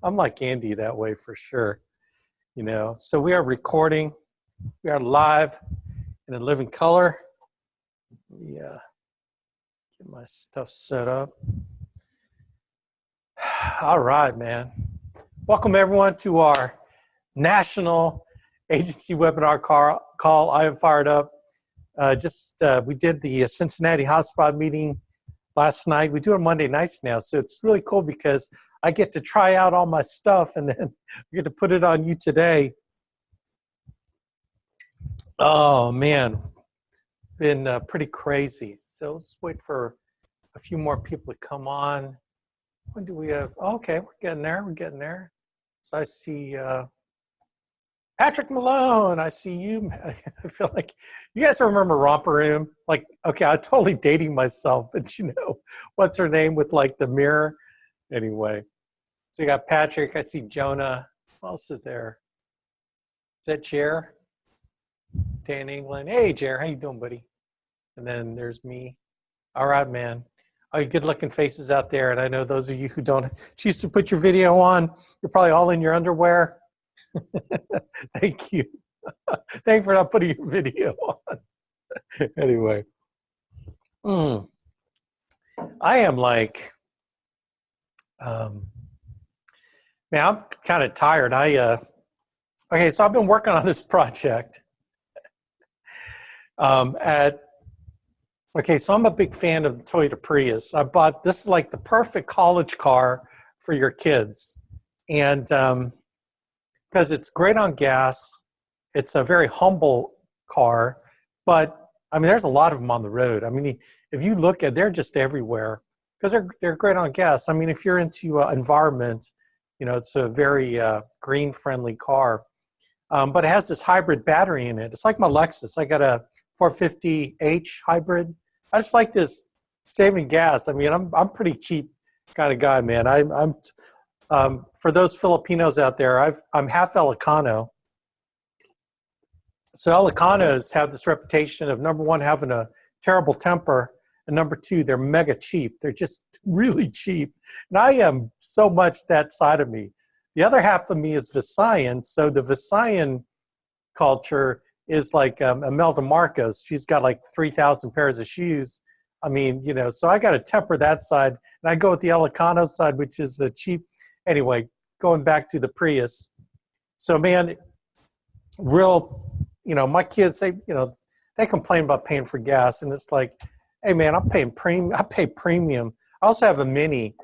I'm like Andy that way for sure. So we are recording. We are live in a living color. Yeah, get my stuff set up. All right, man. Welcome everyone to our national agency webinar call. I am fired up. We did the Cincinnati hotspot meeting last night. We do it Monday nights now, so it's really cool because I get to try out all my stuff and then we get to put it on you today. Oh man, been pretty crazy. So let's wait for a few more people to come on. When do we have? Oh, okay, we're getting there. We're getting there. So I see Patrick Malone. I see you. I feel like you guys remember Romper Room. Like, okay, I'm totally dating myself, but what's her name with like the mirror? Anyway, so you got Patrick. I see Jonah. What else is there? Is that Jer? Dan England. Hey, Jer, how you doing, buddy? And then there's me. All right, man. All you good-looking faces out there, and I know those of you who don't choose to put your video on, you're probably all in your underwear. Thank you. Thanks for not putting your video on. Anyway. I am like, man, I'm kind of tired. Okay, so I've been working on this project. Okay, so I'm a big fan of the Toyota Prius. This is like the perfect college car for your kids. And because it's great on gas, it's a very humble car, but I mean, there's a lot of them on the road. I mean, if you look at, they're just everywhere because they're great on gas. I mean, if you're into environment, it's a very green friendly car. But it has this hybrid battery in it. It's like my Lexus. I got a 450H hybrid. I just like this saving gas. I mean, I'm pretty cheap kind of guy, man. I'm for those Filipinos out there, I'm half Ilocano. So Ilocanos have this reputation of, number one, having a terrible temper, and number two, they're mega cheap. They're just really cheap. And I am so much that side of me. The other half of me is Visayan. So the Visayan culture is like Imelda Marcos. She's got like 3,000 pairs of shoes. I mean, so I got to temper that side. And I go with the Ilocano side, which is the cheap. Anyway, going back to the Prius. So, man, my kids, they complain about paying for gas. And it's like, hey, man, I pay premium. I also have a Mini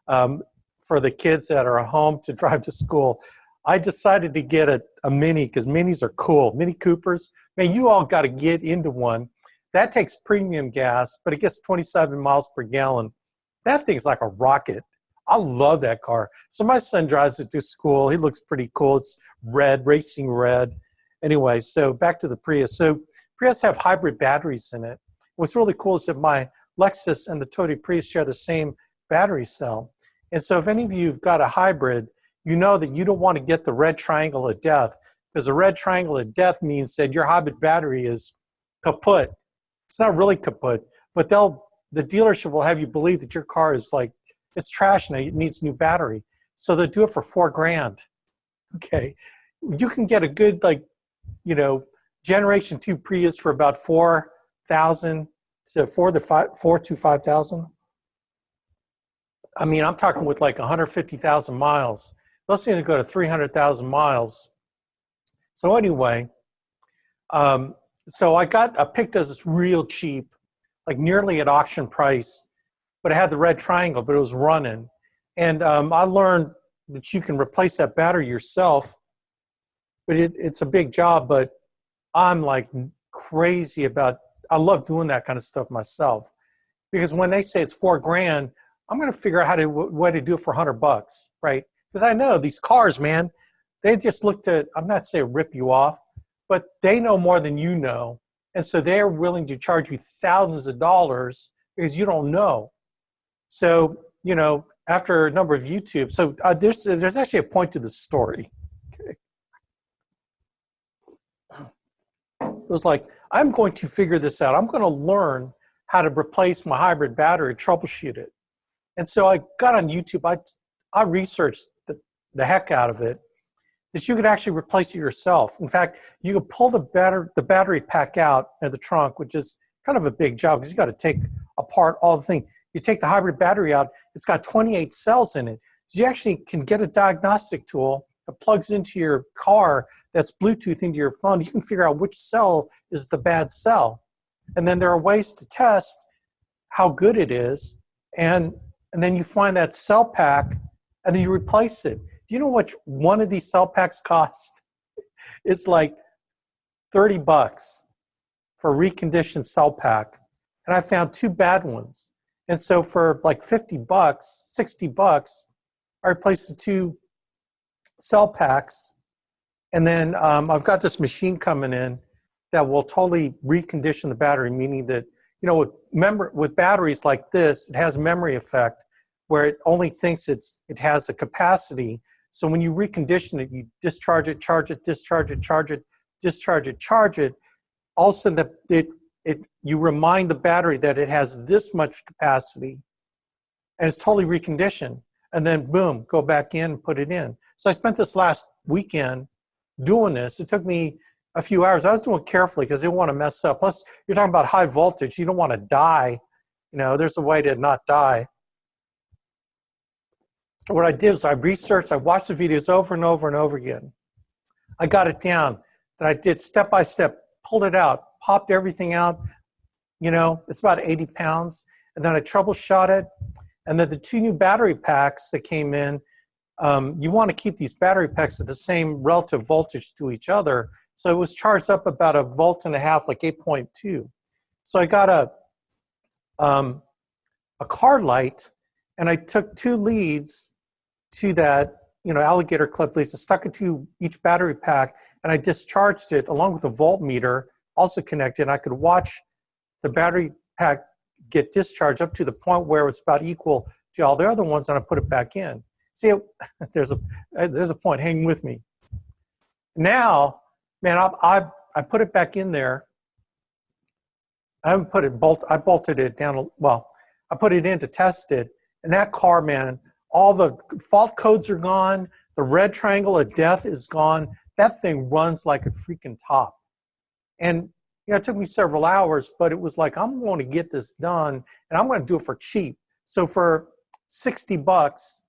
for the kids that are at home to drive to school. I decided to get a Mini because Minis are cool. Mini Coopers. Man, you all got to get into one. That takes premium gas, but it gets 27 miles per gallon. That thing's like a rocket. I love that car. So my son drives it to school. He looks pretty cool. It's red, racing red. Anyway, so back to the Prius. So Prius have hybrid batteries in it. What's really cool is that my Lexus and the Toyota Prius share the same battery cell. And so if any of you have got a hybrid, you know that you don't want to get the red triangle of death, because the red triangle of death means that your hybrid battery is kaput. It's not really kaput, but the dealership will have you believe that your car is like, it's trash and it needs a new battery. So they'll do it for $4,000. Okay. You can get a good, Generation 2 Prius for about $4,000 to $5,000. I mean, I'm talking with like 150,000 miles. Let's say to go to 300,000 miles. So anyway, so I picked as this real cheap, like nearly at auction price, but it had the red triangle, but it was running. And I learned that you can replace that battery yourself, but it's a big job, but I'm like crazy I love doing that kind of stuff myself. Because when they say it's $4,000, I'm going to figure out what to do it for $100, right? Because I know these cars, man, they just look to, I'm not saying rip you off, but they know more than you know. And so they're willing to charge you thousands of dollars because you don't know. So, after a number of YouTube, so there's actually a point to the story. Okay. It was like, I'm going to figure this out. I'm going to learn how to replace my hybrid battery, troubleshoot it. And so I got on YouTube. I researched the heck out of it, is you could actually replace it yourself. In fact, you could pull the battery pack out of the trunk, which is kind of a big job because you got to take apart all the thing. You take the hybrid battery out, it's got 28 cells in it. So you actually can get a diagnostic tool that plugs into your car that's Bluetooth into your phone. You can figure out which cell is the bad cell. And then there are ways to test how good it is. And then you find that cell pack and then you replace it. Do you know what one of these cell packs cost? It's like $30 for a reconditioned cell pack. And I found 2 bad ones. And so for like $50, $60, I replaced the 2 cell packs. And then I've got this machine coming in that will totally recondition the battery, meaning that, you know, with batteries like this, it has memory effect where it only thinks it has a capacity. So when you recondition it, you discharge it, charge it, discharge it, charge it, discharge it, charge it. All of a sudden, you remind the battery that it has this much capacity, and it's totally reconditioned. And then, boom, go back in and put it in. So I spent this last weekend doing this. It took me a few hours. I was doing it carefully because I didn't want to mess up. Plus, you're talking about high voltage. You don't want to die. You know, there's a way to not die. What I did was I researched, I watched the videos over and over and over again. I got it down. Then I did step by step, pulled it out, popped everything out. You know, it's about 80 pounds. And then I troubleshot it. And then the 2 new battery packs that came in, you want to keep these battery packs at the same relative voltage to each other. So it was charged up about 1.5 volts, like 8.2. So I got a car light, and I took 2 leads to that, you know, alligator clip leads, and stuck it to each battery pack, and I discharged it along with a voltmeter also connected. And I could watch the battery pack get discharged up to the point where it was about equal to all the other ones, and I put it back in. See, there's a point. Hang with me. Now, man, I put it back in there. I haven't put it I bolted it down. Well, I put it in to test it, and that car, man, all the fault codes are gone. The red triangle of death is gone. That thing runs like a freaking top. And you know, it took me several hours, but it was like, I'm going to get this done, and I'm going to do it for cheap. So for $60,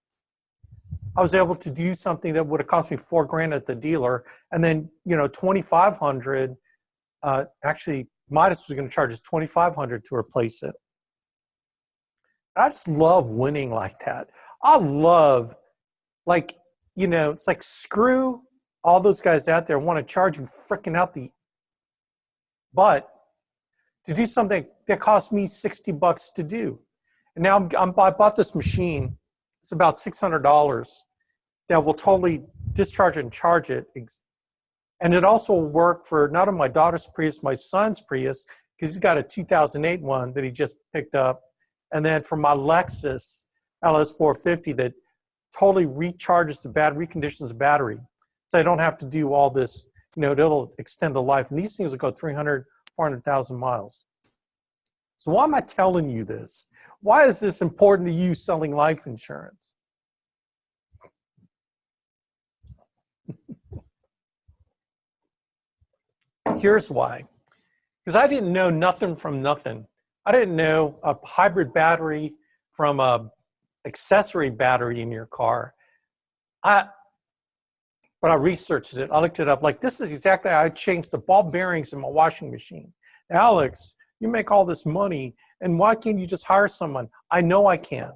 I was able to do something that would have cost me $4,000 at the dealer, and then, you know, $2,500. Actually, Midas was going to charge us $2,500 to replace it. I just love winning like that. I love, like, you know, it's like, screw all those guys out there want to charge you freaking out the butt to do something that cost me $60 to do. And now I bought this machine. It's about $600 that will totally discharge and charge it. And it also will work for not only my daughter's Prius, my son's Prius, because he's got a 2008 one that he just picked up. And then for my Lexus LS450 that totally recharges the battery, reconditions the battery. So I don't have to do all this, you know, it'll extend the life. And these things will go 300, 400,000 miles. So why am I telling you this? Why is this important to you selling life insurance? Here's why. Because I didn't know nothing from nothing. I didn't know a hybrid battery from a accessory battery in your car. But I researched it. I looked it up. Like, this is exactly how I changed the ball bearings in my washing machine. Alex, you make all this money, and why can't you just hire someone? I know I can.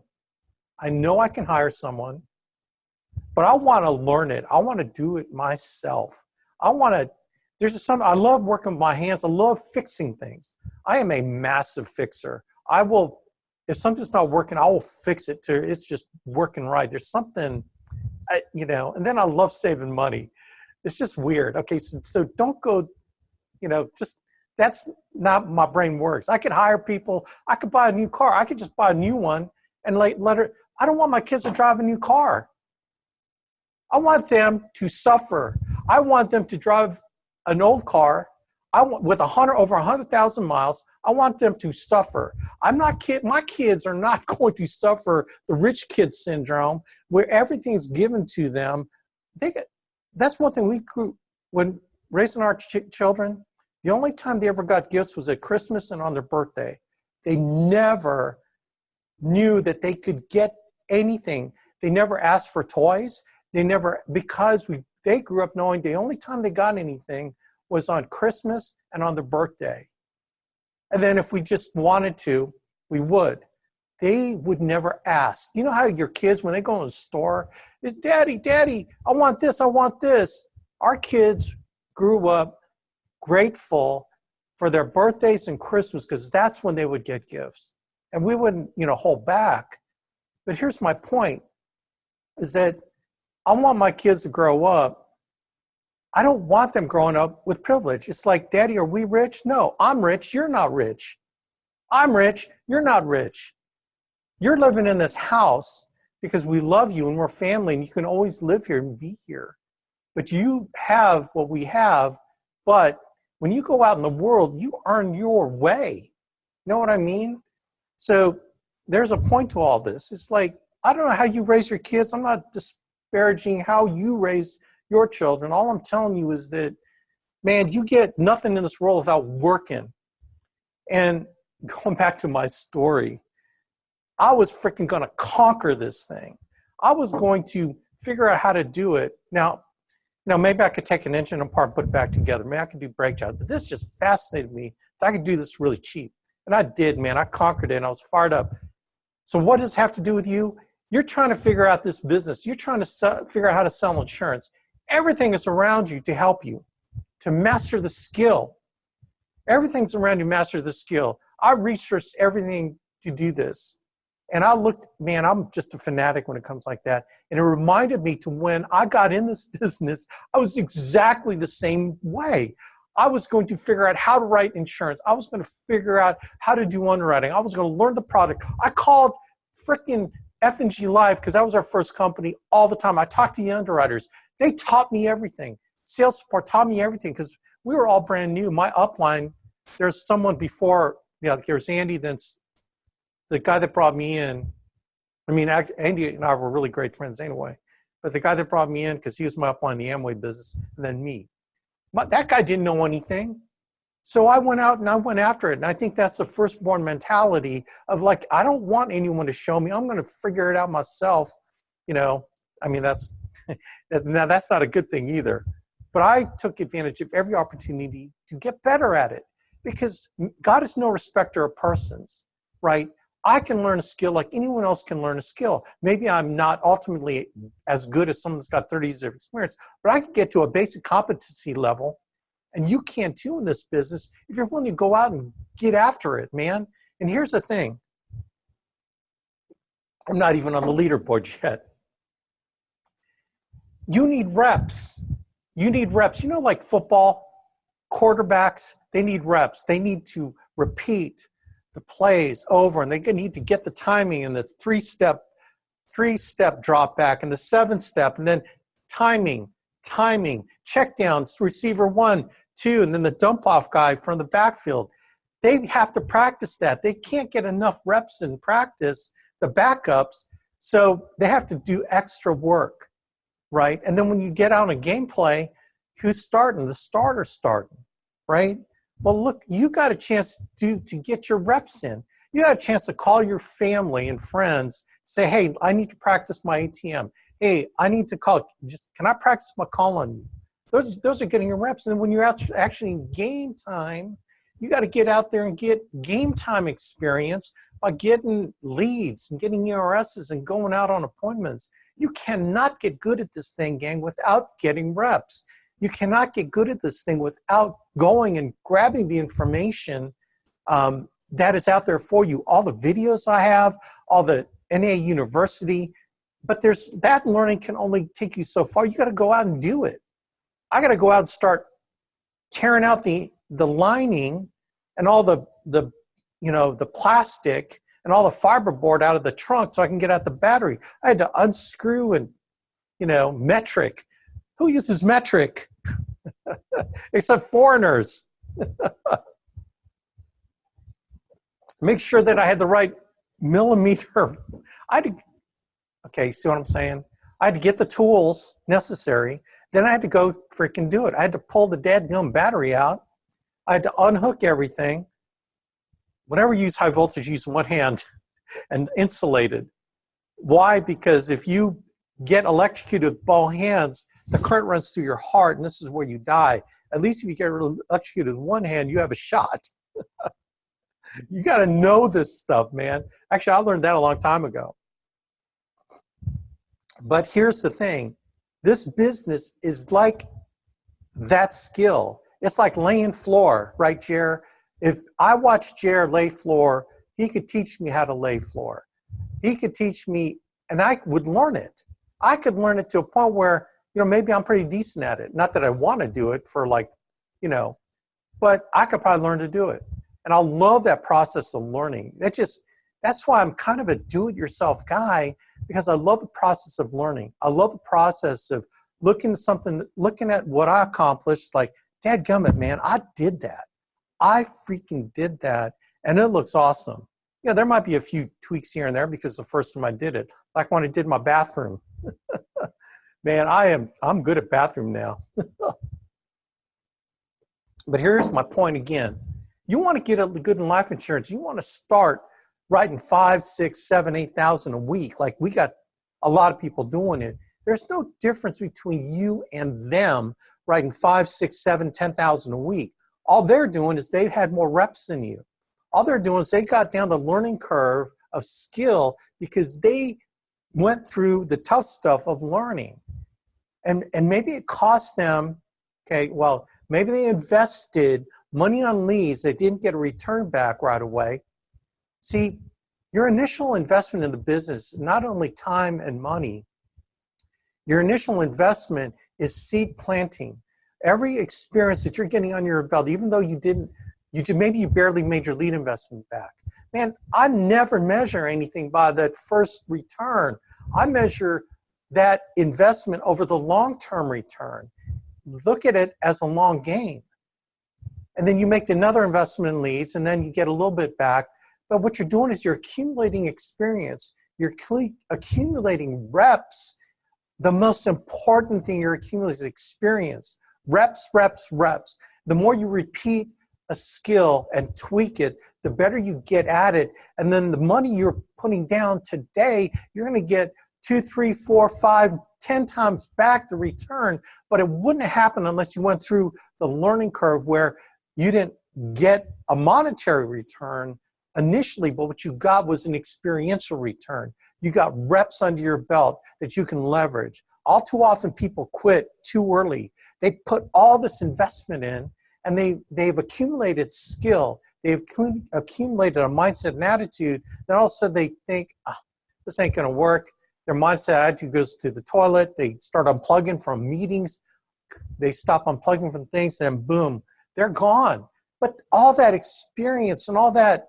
I know I can hire someone, but I want to learn it. I want to do it myself. I want to. I love working with my hands. I love fixing things. I am a massive fixer. I will, if something's not working, I will fix it till it's just working right. There's something, you know, and then I love saving money. It's just weird. Okay, so don't go, you know, just, that's not my brain works. I could hire people. I could buy a new car. I could just buy a new one and let her, I don't want my kids to drive a new car. I want them to suffer. I want them to drive an old car with over 100,000 miles. I want them to suffer. My kids are not going to suffer the rich kid syndrome where everything is given to them. That's one thing we grew, when raising our children, the only time they ever got gifts was at Christmas and on their birthday. They never knew that they could get anything. They never asked for toys. They never, because they grew up knowing the only time they got anything was on Christmas and on their birthday. And then if we just wanted to, we would. They would never ask. You know how your kids, when they go in the store, is Daddy, I want this, I want this. Our kids grew up grateful for their birthdays and Christmas because that's when they would get gifts. And we wouldn't, hold back. But here's my point, is that I want my kids to grow up. I don't want them growing up with privilege. It's like, Daddy, are we rich? No, I'm rich. You're not rich. I'm rich. You're not rich. You're living in this house because we love you and we're family and you can always live here and be here. But you have what we have. But when you go out in the world, you earn your way. You know what I mean? So there's a point to all this. It's like, I don't know how you raise your kids. I'm not disparaging how you raise your children. All I'm telling you is that, man, you get nothing in this world without working. And going back to my story, I was freaking going to conquer this thing. I was going to figure out how to do it. Now, maybe I could take an engine apart and put it back together. Maybe I could do brake jobs. But this just fascinated me that I could do this really cheap. And I did, man. I conquered it, and I was fired up. So what does this have to do with you? You're trying to figure out this business. You're trying to figure out how to sell insurance. Everything is around you to help you, to master the skill. Everything's around you to master the skill. I researched everything to do this. And I looked, man, I'm just a fanatic when it comes like that. And it reminded me to when I got in this business, I was exactly the same way. I was going to figure out how to write insurance. I was going to figure out how to do underwriting. I was going to learn the product. I called freaking F&G Live because that was our first company all the time. I talked to the underwriters. They taught me everything. Sales support taught me everything because we were all brand new. My upline, there's someone before, there's Andy, then the guy that brought me in. I mean, Andy and I were really great friends anyway. But the guy that brought me in, because he was my upline in the Amway business, and then me. But that guy didn't know anything. So I went out and I went after it. And I think that's the firstborn mentality of like, I don't want anyone to show me. I'm going to figure it out myself. I mean, that's not a good thing either. But I took advantage of every opportunity to get better at it because God is no respecter of persons, right? I can learn a skill like anyone else can learn a skill. Maybe I'm not ultimately as good as someone that's got 30 years of experience, but I can get to a basic competency level, and you can too in this business if you're willing to go out and get after it, man. And here's the thing. I'm not even on the leaderboard yet. You need reps. You need reps. Like football, quarterbacks, they need reps. They need to repeat the plays over, and they need to get the timing and the three-step drop back and the 7-step, and then timing, check downs, receiver 1, 2, and then the dump off guy from the backfield. They have to practice that. They can't get enough reps in practice, the backups, so they have to do extra work, right? And then when you get out in gameplay, who's starting? The starter's starting, right? Well, look, you got a chance to get your reps in. You got a chance to call your family and friends, say, hey, I need to practice my ATM. Hey, I need to call. Can I practice my call on you? Those are getting your reps. And when you're actually in game time, you got to get out there and get game time experience by getting leads and getting ERSs and going out on appointments. You cannot get good at this thing, gang, without getting reps. You cannot get good at this thing without going and grabbing the information that is out there for you. All the videos I have, all the NA University, but that learning can only take you so far. You got to go out and do it. I got to go out and start tearing out the lining and all the plastic and all the fiberboard out of the trunk so I can get out the battery. I had to unscrew and, metric. Who uses metric? Except foreigners. make sure that I had the right millimeter. I had to, okay, see what I'm saying? I had to get the tools necessary. Then I had to go freaking do it. I had to pull the dadgum battery out. I had to unhook everything. Whenever you use high voltage, use one hand and insulate it. Why? Because if you get electrocuted with both hands, the current runs through your heart, and this is where you die. At least if you get electrocuted with one hand, you have a shot. You got to know this stuff, man. Actually, I learned that a long time ago. But here's the thing. This business is like that skill. It's like laying floor, right, Jer? If I watched Jer lay floor, he could teach me how to lay floor. He could teach me, and I would learn it. I could learn it to a point where, maybe I'm pretty decent at it. Not that I want to do it for but I could probably learn to do it. And I love that process of learning. That's why I'm kind of a do-it-yourself guy, because I love the process of learning. I love the process of looking at what I accomplished, like, dadgummit, man, I did that. I freaking did that, and it looks awesome. There might be a few tweaks here and there because the first time I did it, like when I did my bathroom. Man, I'm good at bathroom now. But here's my point again. You want to get good in life insurance. You want to start writing 5, 6, 7, 8,000 a week. Like we got a lot of people doing it. There's no difference between you and them writing 5, 6, 7, 10,000 a week. All they're doing is they've had more reps than you. All they're doing is they got down the learning curve of skill because they went through the tough stuff of learning. And maybe it cost them, maybe they invested money on leads that didn't get a return back right away. See, your initial investment in the business is not only time and money. Your initial investment is seed planting. Every experience that you're getting on your belt, even though maybe you barely made your lead investment back. Man, I never measure anything by that first return. I measure that investment over the long-term return. Look at it as a long game. And then you make another investment in leads, and then you get a little bit back. But what you're doing is you're accumulating experience. You're accumulating reps. The most important thing you're accumulating is experience. Reps, reps, reps. The more you repeat a skill and tweak it, the better you get at it. And then the money you're putting down today, you're going to get 2, 3, 4, 5, 10 times back the return. But it wouldn't have happened unless you went through the learning curve where you didn't get a monetary return initially, but what you got was an experiential return. You got reps under your belt that you can leverage. All too often people quit too early. They put all this investment in, and they've accumulated skill. They've accumulated a mindset and attitude. Then all of a sudden they think, this ain't gonna work. Their mindset attitude goes to the toilet. They start unplugging from meetings. They stop unplugging from things, and boom, they're gone. But all that experience and all that,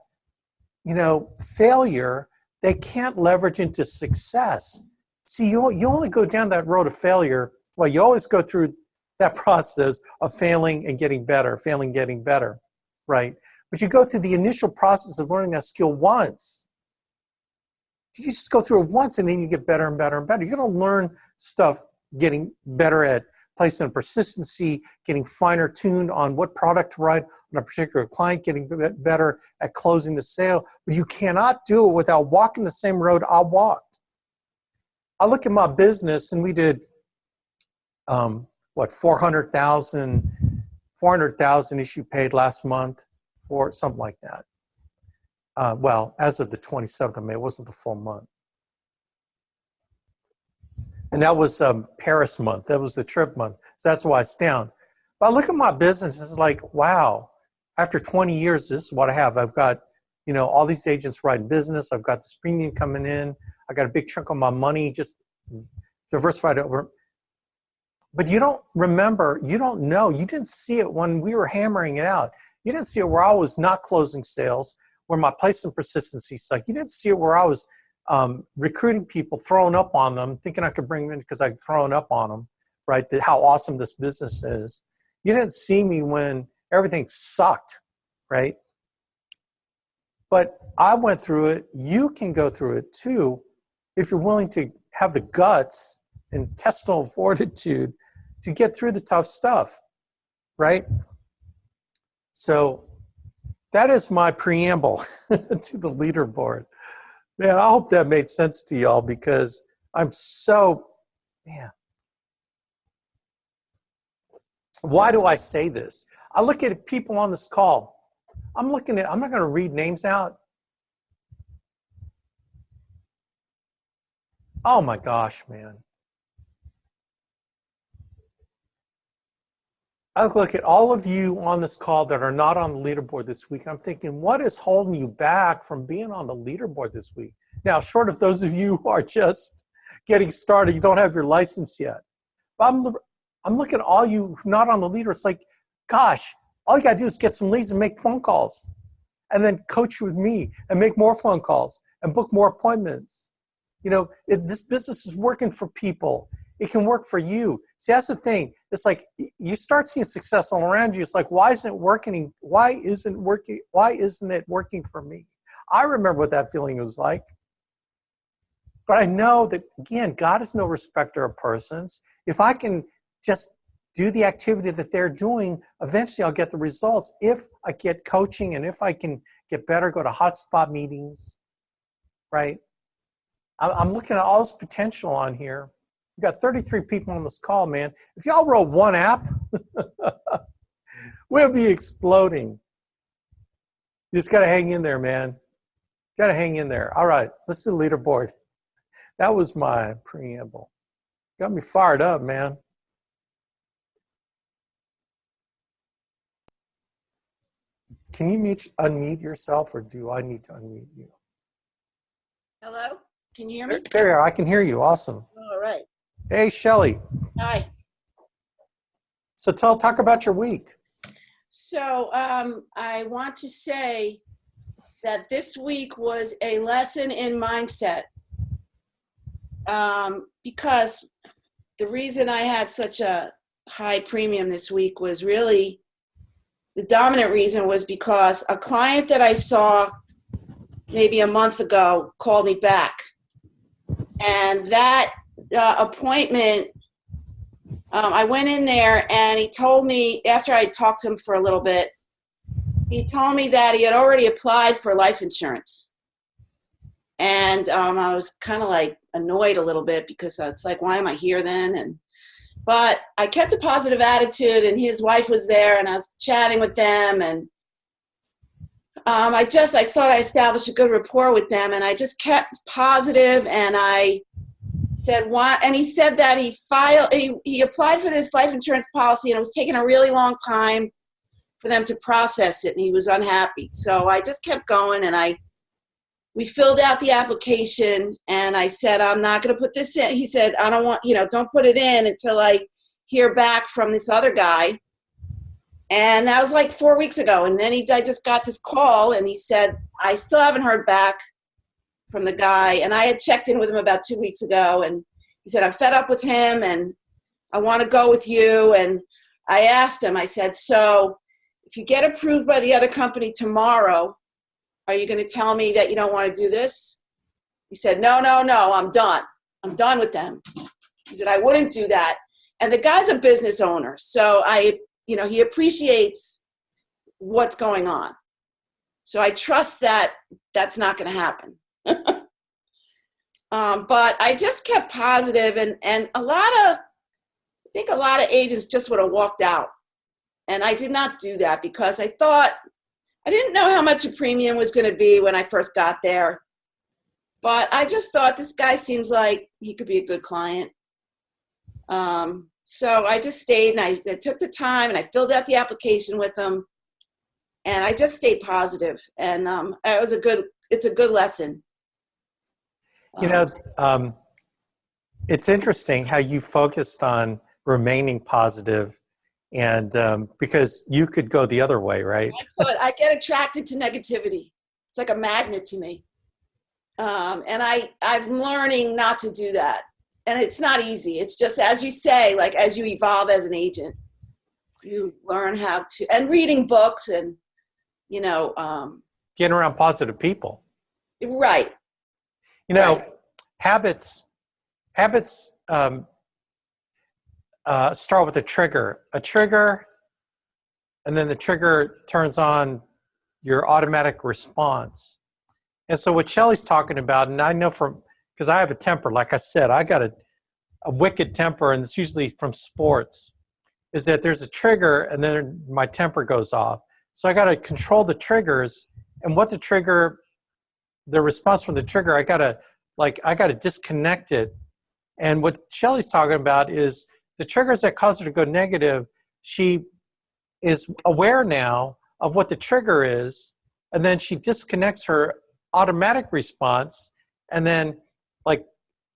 failure, they can't leverage into success. See, you only go down that road of failure. Well, you always go through that process of failing and getting better, failing, getting better, right? But you go through the initial process of learning that skill once. You just go through it once, and then you get better and better and better. You're going to learn stuff getting better at placement persistency, getting finer tuned on what product to write on a particular client, getting better at closing the sale. But you cannot do it without walking the same road I walked. I look at my business, and we did, 400,000 issue paid last month, or something like that. Well, as of the 27th of May, it wasn't the full month. And that was Paris month. That was the trip month. So that's why it's down. But I look at my business, it's like, wow, after 20 years, this is what I have. I've got, all these agents writing business. I've got this premium coming in. I got a big chunk of my money just diversified over. But you don't remember, you don't know, you didn't see it when we were hammering it out. You didn't see it where I was not closing sales, where my placement persistency sucked. You didn't see it where I was recruiting people, throwing up on them, thinking I could bring them in because I'd thrown up on them, right? How awesome this business is. You didn't see me when everything sucked, right? But I went through it. You can go through it too if you're willing to have the guts and intestinal fortitude to get through the tough stuff, right? So that is my preamble to the leaderboard. Man, I hope that made sense to y'all because I'm so, man. Why do I say this? I look at people on this call. I'm not going to read names out. Oh my gosh, man. I look at all of you on this call that are not on the leaderboard this week. I'm thinking, what is holding you back from being on the leaderboard this week? Now, short of those of you who are just getting started, you don't have your license yet. But I'm looking at all you not on the leader. It's like, gosh, all you got to do is get some leads and make phone calls and then coach with me and make more phone calls and book more appointments. You know, if this business is working for people, it can work for you. See, that's the thing. It's like you start seeing success all around you. It's like, why isn't it working? Why isn't it working for me? I remember what that feeling was like. But I know that, again, God is no respecter of persons. If I can just do the activity that they're doing, eventually I'll get the results. If I get coaching and if I can get better, go to hotspot meetings, right? I'm looking at all this potential on here. We've got 33 people on this call, man. If y'all wrote one app, we'll be exploding. You just got to hang in there, man. Got to hang in there. All right, let's do leaderboard. That was my preamble. Got me fired up, man. Can you unmute yourself, or do I need to unmute you? Hello? Can you hear me? There you are. I can hear you. Awesome. All right. Hey, Shelly. Hi. So talk about your week. So I want to say that this week was a lesson in mindset, because the reason I had such a high premium this week was really, the dominant reason was because a client that I saw maybe a month ago called me back. And that appointment, I went in there and he told me, after I talked to him for a little bit, he told me that he had already applied for life insurance. And I was kind of like annoyed a little bit because it's like, why am I here then? But I kept a positive attitude, and his wife was there, and I was chatting with them, and I thought I established a good rapport with them, and I just kept positive, and I said, why? And he said that he applied for this life insurance policy, and it was taking a really long time for them to process it, and he was unhappy. So I just kept going, and we filled out the application, and I said, I'm not going to put this in. He said, I don't want, don't put it in until I hear back from this other guy. And that was like 4 weeks ago. And then I just got this call, and he said, I still haven't heard back from the guy. And I had checked in with him about 2 weeks ago, and he said, I'm fed up with him, and I want to go with you. And I asked him, I said, so if you get approved by the other company tomorrow, are you going to tell me that you don't want to do this? He said, no, I'm done. I'm done with them. He said, I wouldn't do that. And the guy's a business owner. So he appreciates what's going on. So I trust that that's not going to happen. But I just kept positive, and I think a lot of agents just would have walked out. And I did not do that because I didn't know how much a premium was going to be when I first got there. But I just thought, this guy seems like he could be a good client. So I just stayed, and I took the time, and I filled out the application with him, and I just stayed positive. And it's a good lesson. It's interesting how you focused on remaining positive, and because you could go the other way, right? I get attracted to negativity. It's like a magnet to me. And I'm learning not to do that. And it's not easy. It's just, as you say, like as you evolve as an agent, you learn how to, and reading books and, getting around positive people. Right. You know, Right. habits start with a trigger, and then the trigger turns on your automatic response. And so what Shelley's talking about, and I know because I have a temper, like I said, I got a wicked temper, and it's usually from sports, is that there's a trigger and then my temper goes off. So I got to control the triggers, and the response from the trigger, I got to disconnect it. And what Shelley's talking about is the triggers that cause her to go negative. She is aware now of what the trigger is, and then she disconnects her automatic response, and then like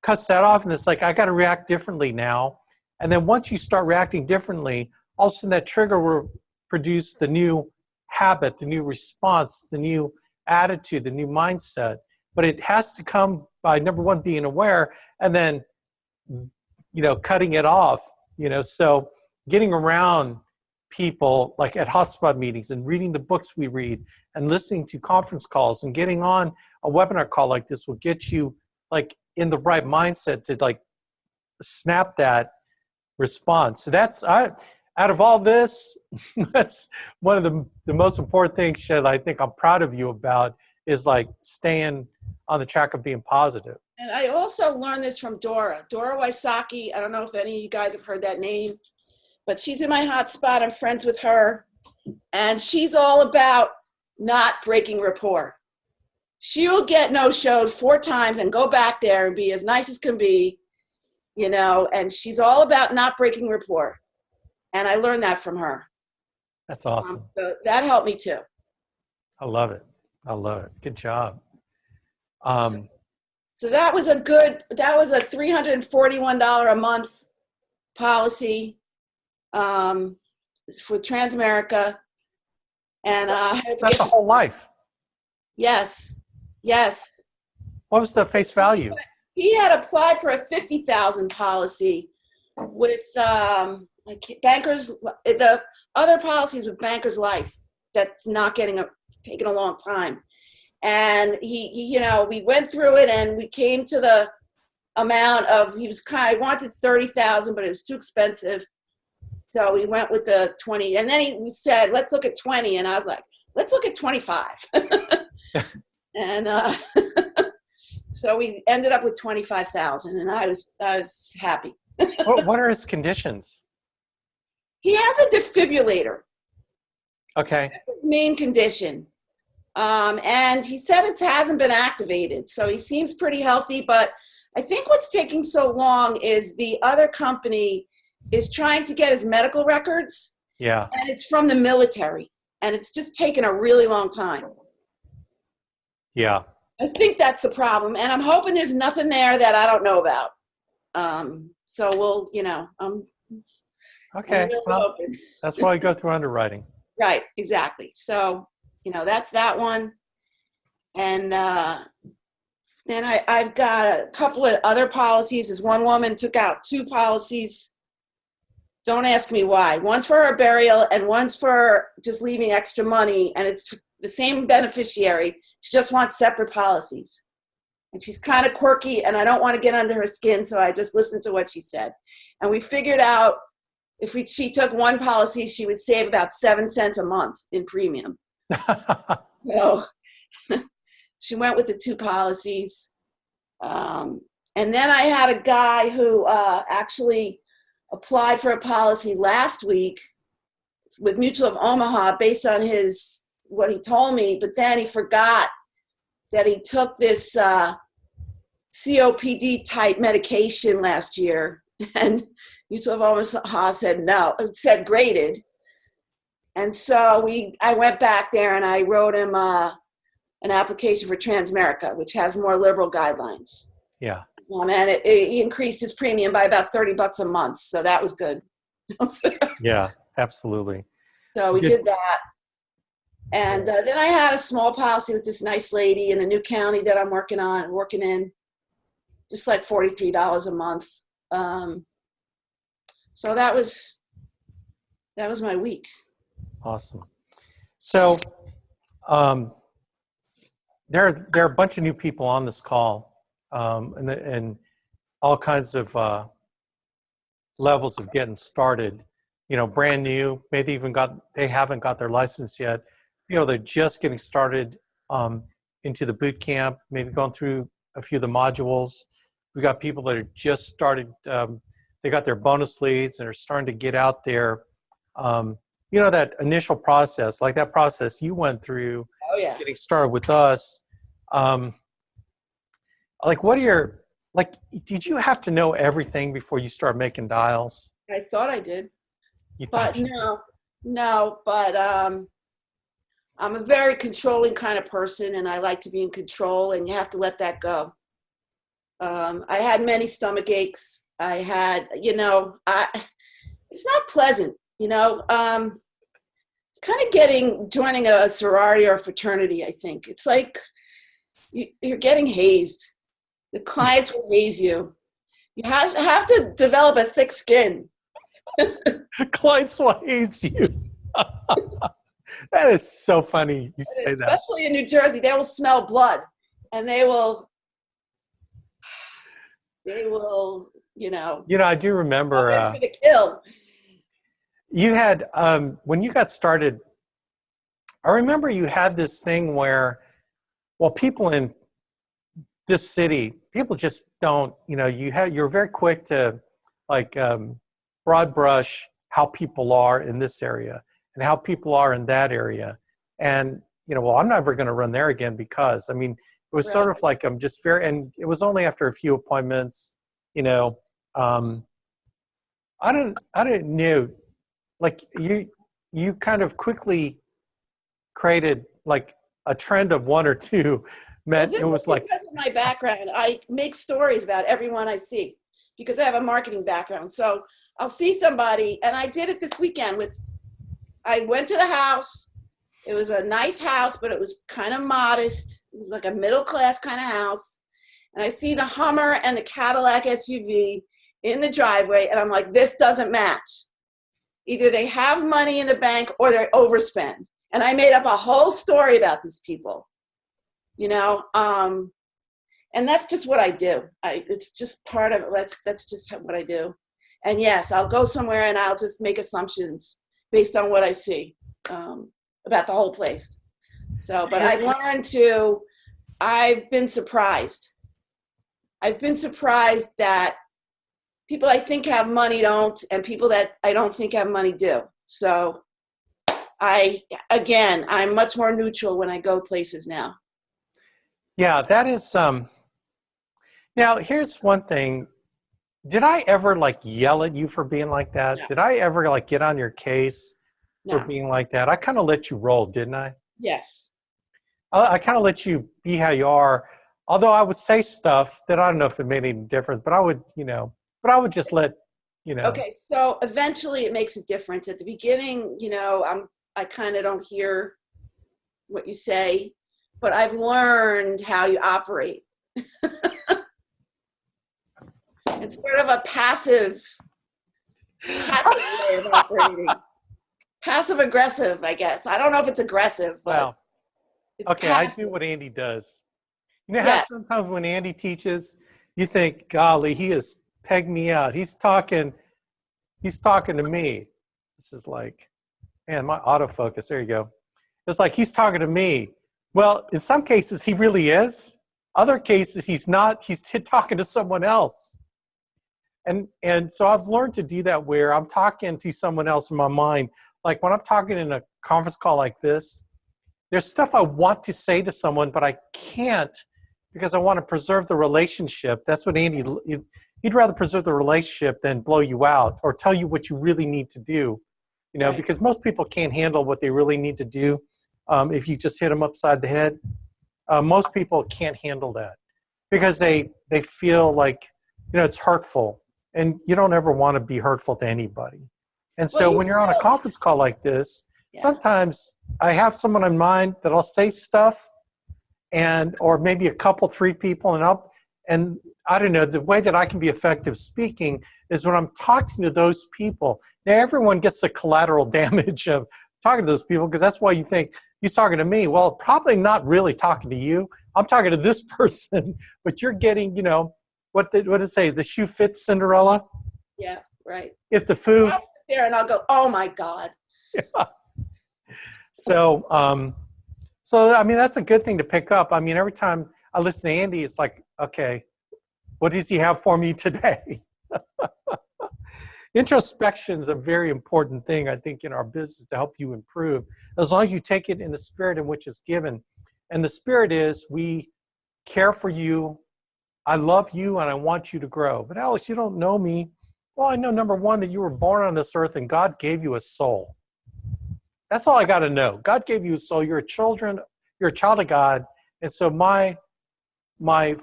cuts that off, and it's like, I got to react differently now. And then once you start reacting differently, all of a sudden that trigger will produce the new habit, the new response, the new attitude, the new mindset. But it has to come by, number one, being aware, and then cutting it off. So getting around people like at hotspot meetings and reading the books we read and listening to conference calls and getting on a webinar call like this will get you like in the right mindset to like snap that response. So that's out of all this, that's one of the most important things, Shed, I think I'm proud of you about, is like staying on the track of being positive. And I also learned this from Dora Wysocki. I don't know if any of you guys have heard that name, but she's in my hotspot. I'm friends with her, and she's all about not breaking rapport. She will get no-showed 4 times and go back there and be as nice as can be, and she's all about not breaking rapport. And I learned that from her. That's awesome. So that helped me too. I love it. Good job. So that was a $341 a month policy for Transamerica. And that's a whole life. Yes. What was the face value? He had applied for a $50,000 policy with Bankers. The other policies with Bankers Life that's not taking a long time. And he we went through it and we came to the amount of, I wanted 30,000, but it was too expensive. So we went with the 20, and then he said, let's look at 20. And I was like, let's look at 25. And so we ended up with 25,000, and I was happy. What are his conditions? He has a defibrillator. Okay. That's his main condition. And he said it hasn't been activated, so he seems pretty healthy. But I think what's taking so long is the other company is trying to get his medical records. Yeah. And it's from the military, and it's just taken a really long time. Yeah. I think that's the problem, and I'm hoping there's nothing there that I don't know about. So we'll, okay. Really well, hoping. That's why I go through underwriting. Right, exactly. So, that's that one. And then I've got a couple of other policies. This one woman took out 2 policies. Don't ask me why. One's for her burial and one's for just leaving extra money. And it's the same beneficiary. She just wants separate policies. And she's kind of quirky, and I don't want to get under her skin, so I just listened to what she said. And we figured out if she took one policy, she would save about 7 cents a month in premium. So she went with the 2 policies. And then I had a guy who actually applied for a policy last week with Mutual of Omaha based on what he told me, but then he forgot that he took this COPD type medication last year, and Mutual of Omaha said no, said graded. And so I went back there and I wrote him an application for Transamerica, which has more liberal guidelines. Yeah. And it increased his premium by about $30 a month. So that was good. Yeah, absolutely. So we did that. And then I had a small policy with this nice lady in a new county that I'm working in, just like $43 a month. So that was my week. Awesome. So there are a bunch of new people on this call, and all kinds of levels of getting started. You know, brand new, maybe they haven't got their license yet. You know, they're just getting started into the boot camp, maybe going through a few of the modules. We got people that are just started. They got their bonus leads and are starting to get out there. You know, that initial process, like that process you went through, Oh yeah. getting started with us. Like, did you have to know everything before you start making dials? I thought I did, You but thought, no. But I'm a very controlling kind of person, and I like to be in control, and you have to let that go. I had many stomach aches. I had, it's not pleasant, It's kind of joining a sorority or a fraternity, I think. It's like you're getting hazed. The clients will haze you. You have to develop a thick skin. clients will haze you. That is so funny you say that. Especially in New Jersey, they will smell blood, and they will, I do remember for the kill. you had, when you got started, I remember you had this thing where, well, people in this city, people just don't, you're very quick to like broad brush how people are in this area and how people are in that area. And, well, I'm never going to run there again because, it was sort of like I'm just and it was only after a few appointments, I didn't know, like you kind of quickly created like a trend of one or two. It was like, because of my background, I make stories about everyone I see because I have a marketing background. So I'll see somebody, and I did it this weekend I went to the house. It was a nice house, but it was kind of modest. It was like a middle class kind of house. And I see the Hummer and the Cadillac SUV in the driveway, and I'm like, this doesn't match. Either they have money in the bank or they overspend. And I made up a whole story about these people, and that's just what I do. It's just part of it. That's just what I do. And yes, I'll go somewhere and I'll just make assumptions based on what I see about the whole place. So, but I've been surprised. I've been surprised that people I think have money don't, and people that I don't think have money do. So I'm much more neutral when I go places now. yeah, that is, now here's one thing. Did I ever like yell at you for being like that? No. Did I ever like get on your case for No. being like that? I kind of let you roll, didn't I? Yes. I kind of let you be how you are. Although I would say stuff that I don't know if it made any difference, but I would, just let. Okay, so eventually it makes a difference. At the beginning, I kind of don't hear what you say, but I've learned how you operate. It's sort of a passive way of operating. Passive aggressive, I guess. I don't know if it's aggressive, but Well, it's okay, passive. I do what Andy does. You know how sometimes when Andy teaches, you think, golly, he has pegged me out. He's talking to me. This is like, man, my autofocus, there you go. It's like he's talking to me. Well, in some cases he really is. Other cases he's not. He's talking to someone else. And so I've learned to do that where I'm talking to someone else in my mind. Like when I'm talking in a conference call like this, there's stuff I want to say to someone, but I can't because I want to preserve the relationship. That's what Andy, he'd rather preserve the relationship than blow you out or tell you what you really need to do, Right. Because most people can't handle what they really need to do if you just hit them upside the head. Most people can't handle that because they feel like, it's hurtful. And you don't ever want to be hurtful to anybody. And so when you're on a conference call like this, sometimes I have someone in mind that I'll say stuff or maybe a couple, 3 people, and I don't know, the way that I can be effective speaking is when I'm talking to those people. Now everyone gets the collateral damage of talking to those people because that's why you he's talking to me. Well, probably not really talking to you. I'm talking to this person, but you're getting, what did it say? The shoe fits Cinderella. Yeah, right. If the food. I'll sit there and I'll go, oh my God. Yeah. So, I mean, that's a good thing to pick up. I mean, every time I listen to Andy, it's like, okay, what does he have for me today? Introspection is a very important thing, I think, in our business to help you improve, as long as you take it in the spirit in which it's given. And the spirit is, we care for you, I love you, and I want you to grow. But Alex, you don't know me. Well, I know, number one, that you were born on this earth and God gave you a soul. That's all I got to know. God gave you a soul. You're a child of God. And so my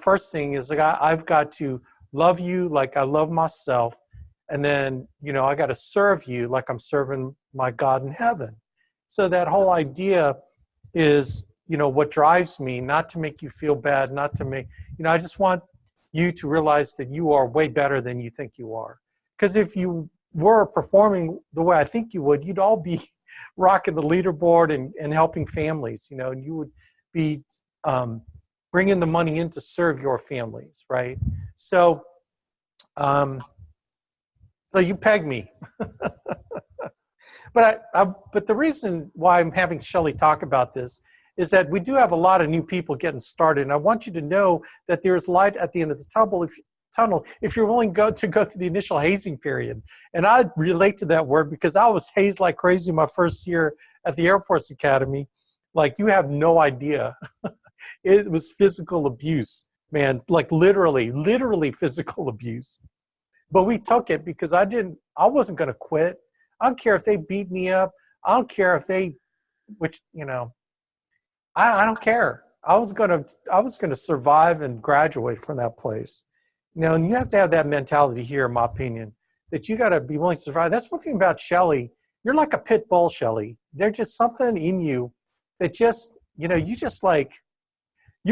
first thing is, like, I've got to love you like I love myself. And then, I got to serve you like I'm serving my God in heaven. So that whole idea is, what drives me, not to make you feel bad, not to make, I just want you to realize that you are way better than you think you are. Because if you were performing the way I think you would, you'd all be rocking the leaderboard and helping families, and you would be bringing the money in to serve your families, right? So, so you peg me. But but the reason why I'm having Shelley talk about this is that we do have a lot of new people getting started. And I want you to know that there's light at the end of the tunnel if you're willing to go through the initial hazing period. And I relate to that word because I was hazed like crazy my first year at the Air Force Academy. Like, you have no idea. It was physical abuse, man, like literally physical abuse. But we took it because I wasn't going to quit. I don't care if they beat me up. I don't care if I don't care. I was going to survive and graduate from that place. And you have to have that mentality here, in my opinion, that you got to be willing to survive. That's one thing about Shelley. You're like a pit bull, Shelley. There's just something in you that just, you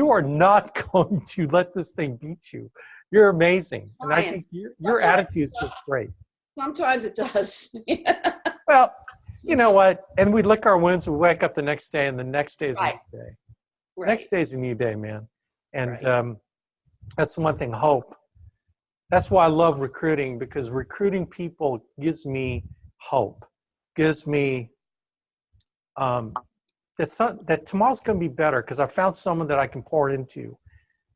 are not going to let this thing beat you. You're amazing. And I think your attitude is just great. Sometimes it does. Well, you know what? And we lick our wounds, we wake up the next day, and the next day is a new day. Right. Next day is a new day, man. And that's one thing, hope. That's why I love recruiting, because recruiting people gives me hope, gives me that tomorrow's going to be better because I found someone that I can pour into.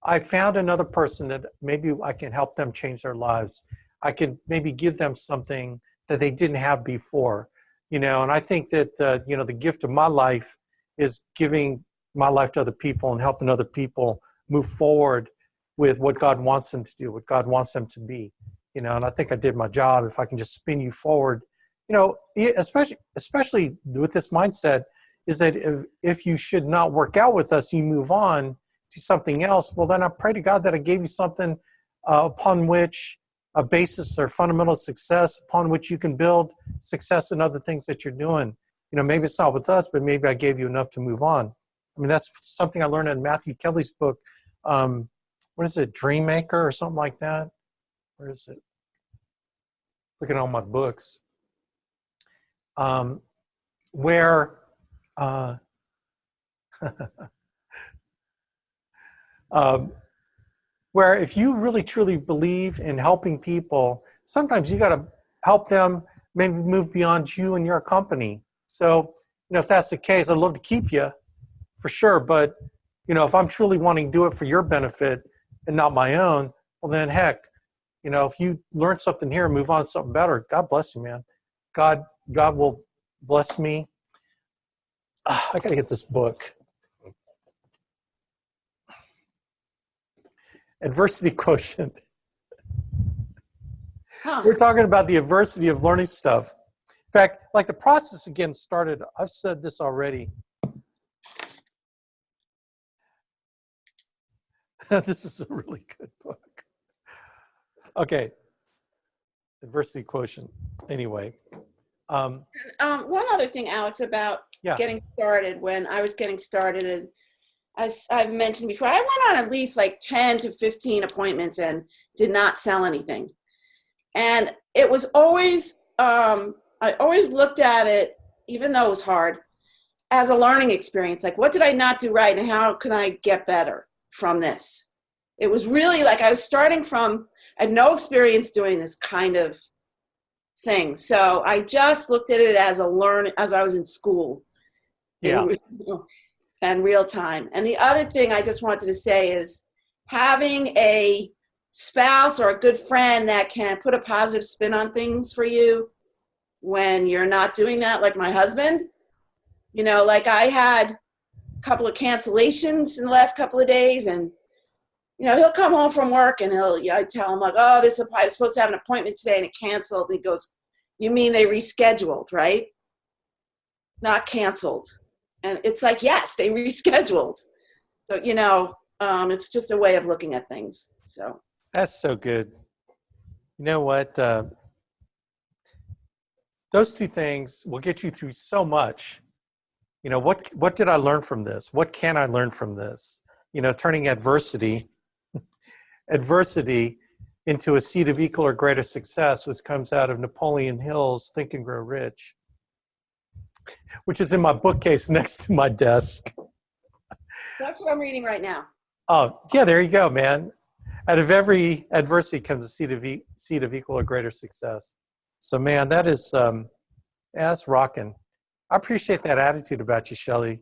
I found another person that maybe I can help them change their lives. I can maybe give them something that they didn't have before, and I think that, the gift of my life is giving my life to other people and helping other people move forward with what God wants them to do, what God wants them to be, and I think I did my job. If I can just spin you forward, especially with this mindset, is that if you should not work out with us, you move on to something else. Well, then I pray to God that I gave you something upon which a basis or fundamental success upon which you can build success in other things that you're doing. Maybe it's not with us, but maybe I gave you enough to move on. I mean, that's something I learned in Matthew Kelly's book. What is it? Dream Maker or something like that? Where is it? Looking at all my books. Where where if you really truly believe in helping people, sometimes you got to help them maybe move beyond you and your company. So, if that's the case, I'd love to keep you for sure. But, if I'm truly wanting to do it for your benefit and not my own, well then heck, if you learn something here and move on to something better, God bless you, man. God will bless me. I got to get this book. Adversity Quotient. We're talking about the adversity of learning stuff. In fact, like the process again started, I've said this already. This is a really good book. Okay. Adversity Quotient. Anyway. One other thing, Alex, about getting started. When I was getting started, as I've mentioned before, I went on at least like 10 to 15 appointments and did not sell anything. And it was always, I always looked at it, even though it was hard, as a learning experience. Like, what did I not do right, and how can I get better from this? It was really like I was starting from, I had no experience doing this kind of thing. So I just looked at it as a learn, as I was in school. Yeah. And real time. And the other thing I just wanted to say is having a spouse or a good friend that can put a positive spin on things for you when you're not doing that, like my husband. You know, like I had a couple of cancellations in the last couple of days, and you know, he'll come home from work and I tell him like, oh, I was supposed to have an appointment today and it canceled. He goes, you mean they rescheduled, right? Not canceled. And it's like, yes, they rescheduled. So, you know, it's just a way of looking at things. So That's so good. You know what? Those two things will get you through so much. You know, what did I learn from this? What can I learn from this? You know, turning adversity into a seed of equal or greater success, which comes out of Napoleon Hill's Think and Grow Rich, which is in my bookcase next to my desk. that's what I'm reading right now. Oh, yeah, there you go, man. Out of every adversity comes a seed of equal or greater success. So, man, that's rocking. I appreciate that attitude about you, Shelley.